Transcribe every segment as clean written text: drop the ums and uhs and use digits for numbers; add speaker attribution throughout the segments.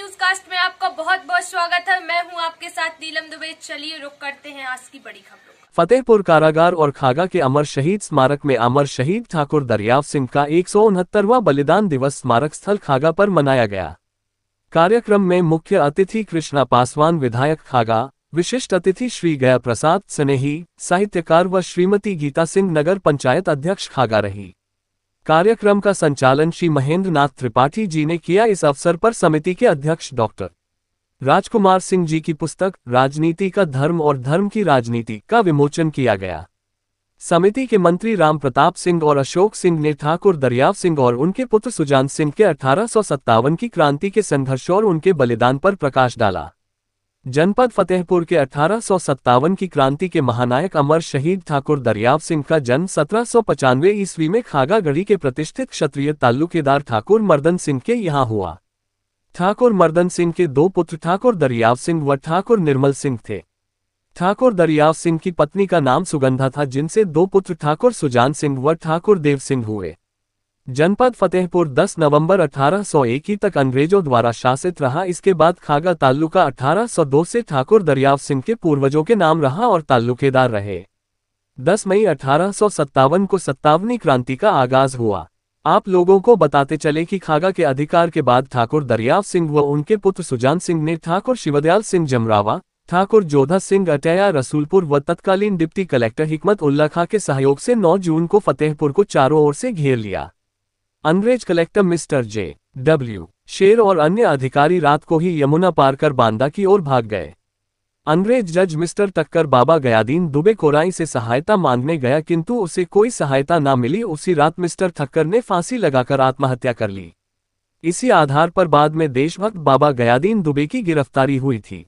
Speaker 1: News cast में आपका बहुत बहुत स्वागत है। मैं हूं आपके साथ नीलम दुबे। चलिए रुक करते हैं आज की बड़ी खबरों का।
Speaker 2: फतेहपुर कारागार और खागा के अमर शहीद स्मारक में अमर शहीद ठाकुर दरियाव सिंह का 169वां बलिदान दिवस स्मारक स्थल खागा पर मनाया गया। कार्यक्रम में मुख्य अतिथि कृष्णा पासवान विधायक खागा, विशिष्ट अतिथि श्री गया प्रसाद स्नेही, साहित्यकार व श्रीमती गीता सिंह नगर पंचायत अध्यक्ष खागा रही। कार्यक्रम का संचालन श्री महेंद्र नाथ त्रिपाठी जी ने किया। इस अवसर पर समिति के अध्यक्ष डॉक्टर राजकुमार सिंह जी की पुस्तक राजनीति का धर्म और धर्म की राजनीति का विमोचन किया गया। समिति के मंत्री राम प्रताप सिंह और अशोक सिंह ने ठाकुर दरियाव सिंह और उनके पुत्र सुजान सिंह के 1857 की क्रांति के संघर्ष और उनके बलिदान पर प्रकाश डाला। जनपद फतेहपुर के 1857 की क्रांति के महानायक अमर शहीद ठाकुर दरियाव सिंह का जन्म 1795 ईस्वी में खागा गढ़ी के प्रतिष्ठित क्षत्रिय ताल्लुकेदार ठाकुर मर्दन सिंह के यहाँ हुआ। ठाकुर मर्दन सिंह के दो पुत्र ठाकुर दरियाव सिंह व ठाकुर निर्मल सिंह थे। ठाकुर दरियाव सिंह की पत्नी का नाम सुगंधा था, जिनसे दो पुत्र ठाकुर सुजान सिंह व ठाकुर देव सिंह हुए। जनपद फतेहपुर 10 नवंबर 1801 तक अंग्रेजों द्वारा शासित रहा। इसके बाद खागा ताल्लुका 1802 से ठाकुर दरियाव सिंह के पूर्वजों के नाम रहा और ताल्लुकेदार रहे। 10 मई 1857 को 57वीं क्रांति का आगाज हुआ। आप लोगों को बताते चले कि खागा के अधिकार के बाद ठाकुर दरियाव सिंह व उनके पुत्र सुजान सिंह ने ठाकुर शिवदयाल सिंह जमरावा, ठाकुर जोधा सिंह अटैया रसूलपुर व तत्कालीन डिप्टी कलेक्टर हिकमत उल्ला खां के सहयोग से 9 जून को फतेहपुर को चारों ओर से घेर लिया। अंग्रेज कलेक्टर मिस्टर J.W. शेर और अन्य अधिकारी रात को ही यमुना पार कर बांदा की ओर भाग गए। अंग्रेज जज मिस्टर टक्कर बाबा गयादीन दुबे कोराई से सहायता मांगने गया, किंतु उसे कोई सहायता न मिली। उसी रात मिस्टर ठक्कर ने फांसी लगाकर आत्महत्या कर ली। इसी आधार पर बाद में देशभक्त बाबा गयादीन दुबे की गिरफ्तारी हुई थी।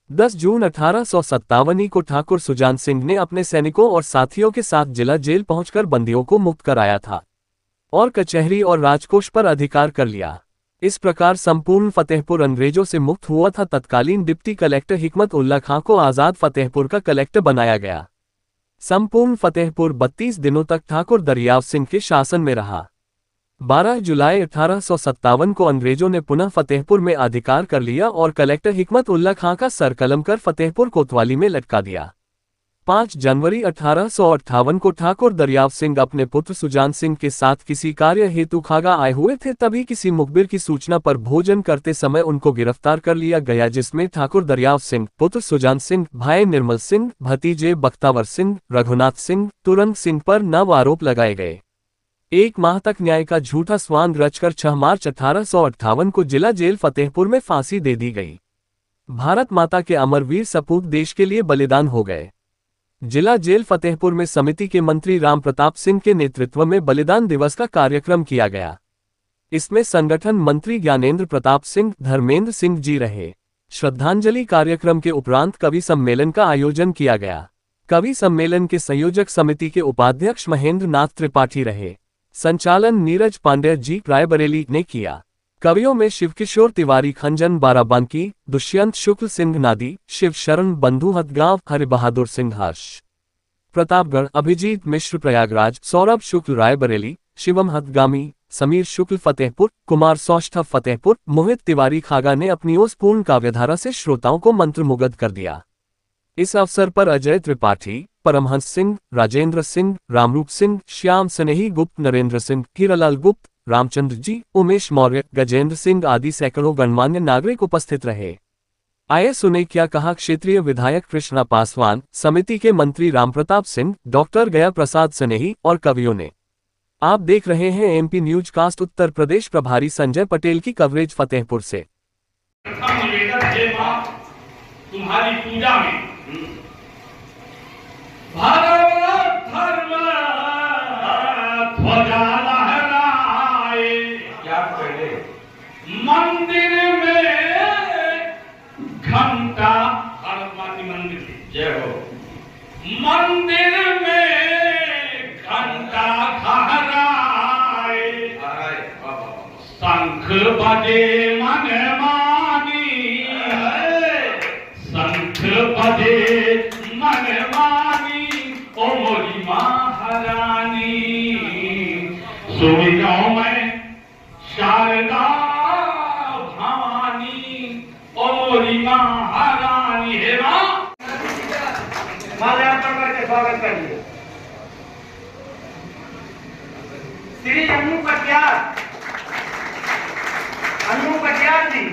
Speaker 2: 10 जून 1857 को ठाकुर सुजान सिंह ने अपने सैनिकों और साथियों के साथ जिला जेल पहुंचकर बंदियों को मुक्त कराया था और कचहरी और राजकोष पर अधिकार कर लिया। इस प्रकार संपूर्ण फतेहपुर अंग्रेजों से मुक्त हुआ था। तत्कालीन डिप्टी कलेक्टर हिकमत उल्ला खां को आजाद फतेहपुर का कलेक्टर बनाया गया। संपूर्ण फतेहपुर 32 दिनों तक ठाकुर दरियाव सिंह के शासन में रहा। 12 जुलाई 1857 को अंग्रेजों ने पुनः फतेहपुर में अधिकार कर लिया और कलेक्टर हिकमत उल्ला खां का सर कलम कर फतेहपुर कोतवाली में लटका दिया। 5 जनवरी 1858 को ठाकुर दरियाव सिंह अपने पुत्र सुजान सिंह के साथ किसी कार्य हेतु खागा आए हुए थे। तभी किसी मुखबिर की सूचना पर भोजन करते समय उनको गिरफ्तार कर लिया गया, जिसमें ठाकुर दरियाव सिंह, पुत्र सुजान सिंह, भाई निर्मल सिंह, भतीजे बख्तावर सिंह, रघुनाथ सिंह, तुरंग सिंह पर 9 आरोप लगाए गए। 1 माह तक न्याय का झूठा स्वांग रचकर 6 मार्च 1858 को जिला जेल फतेहपुर में फांसी दे दी गई। भारत माता के अमरवीर सपूत देश के लिए बलिदान हो गए। जिला जेल फतेहपुर में समिति के मंत्री राम प्रताप सिंह के नेतृत्व में बलिदान दिवस का कार्यक्रम किया गया। इसमें संगठन मंत्री ज्ञानेंद्र प्रताप सिंह, धर्मेंद्र सिंह जी रहे। श्रद्धांजलि कार्यक्रम के उपरांत कवि सम्मेलन का आयोजन किया गया। कवि सम्मेलन के संयोजक समिति के उपाध्यक्ष महेंद्र नाथ त्रिपाठी रहे। संचालन नीरज पांडे जी रायबरेली ने किया। कवियों में शिवकिशोर तिवारी खंजन बाराबांकी, दुष्यंत शुक्ल सिंह नादी, शिव शरण बंधु हथगांव, हरि बहादुर सिंह हर्ष प्रतापगढ़, अभिजीत मिश्र प्रयागराज, सौरभ शुक्ल रायबरेली, शिवम हथगामी, समीर शुक्ल फतेहपुर, कुमार सौष्ठव फतेहपुर, मोहित तिवारी खागा ने अपनी ओजपूर्ण काव्यधारा से श्रोताओं को मंत्रमुग्ध कर दिया। इस अवसर पर अजय त्रिपाठी, परमहंस सिंह, राजेंद्र सिंह, रामरूप सिंह, श्याम स्नेही गुप्त, नरेंद्र सिंह, हीरालाल गुप्त, रामचंद्र जी, उमेश मौर्य, गजेंद्र सिंह आदि सैकड़ों गणमान्य नागरिक उपस्थित रहे। आइए सुने क्या कहा क्षेत्रीय विधायक कृष्णा पासवान, समिति के मंत्री रामप्रताप सिंह, डॉक्टर गया प्रसाद स्नेही और कवियों ने। आप देख रहे हैं MP news cast. Uttar Pradesh प्रभारी संजय पटेल की कवरेज फतेहपुर से।
Speaker 3: तुम्हारी पूजा में भारत धर्म ध्वजा लहराए, क्या करे मंदिर में घंटा, भारत माती मंदिर जय हो, मंदिर में घंटा खहराए, शंख बजे मन मानी, शंख बजे मन मानी, ओ मोरी महारानी, सुनियो मैं शारदा भवानी। मोरी महारानी। हे माँ, माल्यार्पण करके स्वागत करिए। श्री अनु पटियाल जी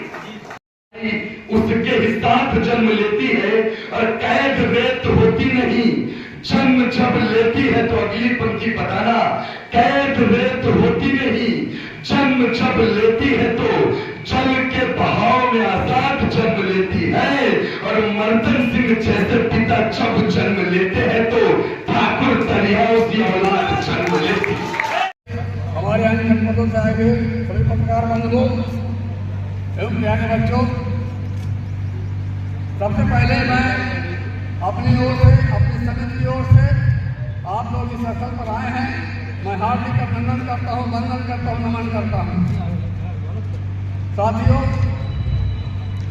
Speaker 4: उसके ही साथ जन्म लेती है और कैद रेत होती नहीं। जन्म जब लेती है तो अगली पंक्ति बताना, कैद रेत होती नहीं। जन्म जब लेती है तो जल के बहाव में आजाद जन्म लेती है। और मर्दन सिंह जैसे पिता जब जन्म लेते हैं तो ठाकुर दरियाओं की औलाद जन्म लेती है।
Speaker 5: हमारे अन्य जनपदों से आए हुए सभी पत्रकार बंधुओं एवं प्यारे बच्चों, सबसे पहले मैं अपनी ओर से, अपनी समिति की ओर से आप लोग इस स्थल पर आए हैं, मैं हार्दिक अभिनंदन करता हूँ, वंदन करता हूँ, नमन करता हूँ। साथियों,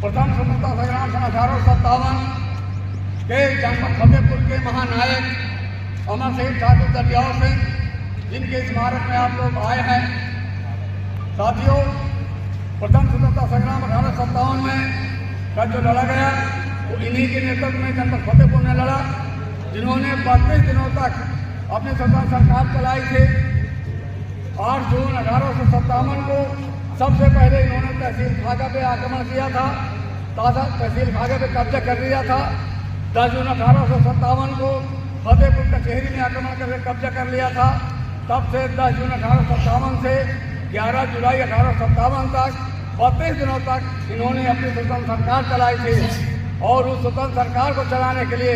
Speaker 5: प्रथम स्वतंत्रता संग्राम सन 1857 के जनपद फतेहपुर के महानायक अमर शहीद ठाकुर दरियाव सिंह, जिनके स्मारक में आप लोग आए हैं। साथियों, प्रथम स्वतंत्रता संग्राम 1857 में का जो लड़ा गया वो इन्हीं के नेतृत्व में जनपद फतेहपुर ने लड़ा, जिन्होंने 32 दिनों तक अपनी स्वतंत्र सरकार चलाई थी। 8 जून 1857 को सबसे पहले इन्होंने तहसील खागा पे आक्रमण किया था, तहसील खागा पे कब्जा कर लिया था। 10 जून 1857 को फतेहपुर कचहरी में आक्रमण करके कब्जा कर लिया था। तब से 10 जून 1857 से 11 जुलाई 1857 तक 32 दिनों तक इन्होंने अपनी स्वतंत्र सरकार चलाई थी। और उस स्वतंत्र सरकार को चलाने के लिए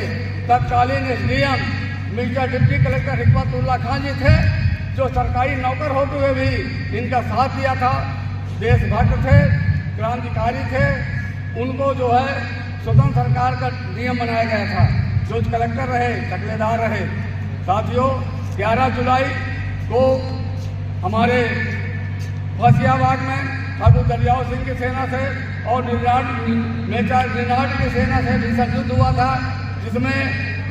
Speaker 5: तत्कालीन SDM Mirza deputy collector Hikmatullah Khan ji थे, जो सरकारी नौकर होते हुए भी इनका साथ दिया था। देशभक्त थे, क्रांतिकारी थे, उनको जो है स्वतंत्र सरकार का नियम बनाया गया था। जो कलेक्टर रहे, दखलेदार रहे। साथियों, 11 जुलाई को हमारे फसियाबाग में ठाकुर दरियाव सिंह की सेना से और मेजर निनाट की सेना से भीषण युद्ध हुआ था, जिसमें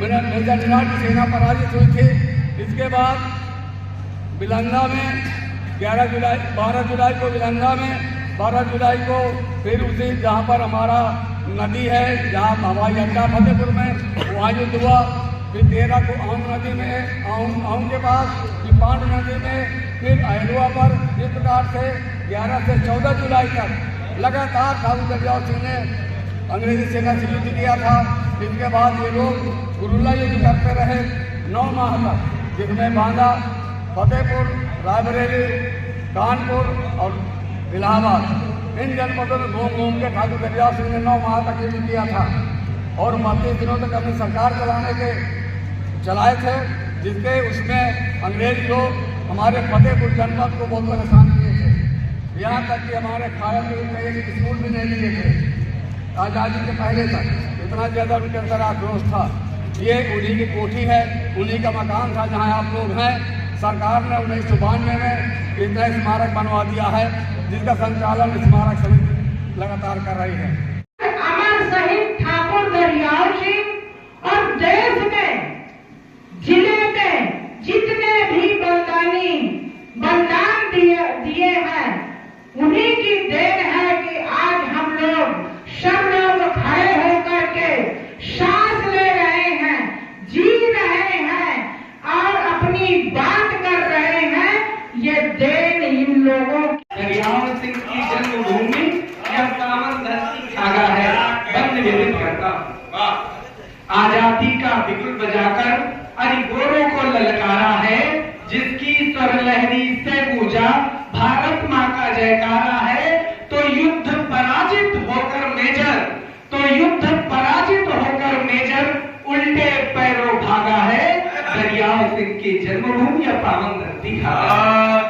Speaker 5: मेजर निनाट की सेना पराजित हुई थी। इसके बाद बिलंगा में 12 जुलाई को बिलंगा में, 12 जुलाई को फिर उसी जहाँ पर हमारा नदी है, जहाँ हवाई अड्डा फतेहपुर में, वहाँ युद्ध हुआ। फिर 13 को आम नदी में, आम के पास, फिर पांड नदी में, फिर अहलुआ पर। इस प्रकार से 11 से 14 जुलाई तक लगातार ठाकुर दरियाव सिंह ने अंग्रेजी सेना से युद्ध किया था। इसके बाद ये लोग गुरुला युद्ध करते रहे 9 माह तक, जिसमें बांदा, फतेहपुर, रायबरेली, कानपुर और इलाहाबाद, इन जनपदों में घूम घूम के ठाकुर दरियाव सिंह ने 9 माह तक युद्ध किया था। और 32 दिनों तक अपनी सरकार चलाए थे, जिसके उसमें अंग्रेज लोग हमारे फतेहपुर जनपद को बहुत परेशान किए थे। यहाँ तक कि हमारे खाया के एक स्कूल भी नहीं लिए थे आज़ादी के पहले तक। इतना ज़्यादा उनके अंदर आक्रोश था। ये उन्हीं की कोठी है, उन्हीं का मकान था जहाँ आप लोग हैं। सरकार ने 1992 में इतना स्मारक बनवा दिया है, जिसका संचालन स्मारक समिति लगातार कर रही है।
Speaker 6: अमर शहीद ठाकुर दरियाव सिंह और देश में, जिले में जितने भी बलिदान दिए हैं, उन्हीं की देन है कि आज हम लोग सब लोग खड़े होकर के सांस ले रहे हैं, जी रहे हैं और अपनी बात कर रहे हैं। ये देन इन लोगों
Speaker 7: दरियाव सिंह की जन्मभूमि यह पावन धरती खागा है। बंद निवेदित करता हूँ, आजादी का बिगुल बजाकर अरिगोरों को ललकारा है, जिसकी स्वर लहरी से गूंजा भारत माँ का जयकारा है। तो युद्ध पराजित होकर मेजर उल्टे पैरों भागा है। दरियाव सिंह की जन्मभूमि या पावन धरती खागा।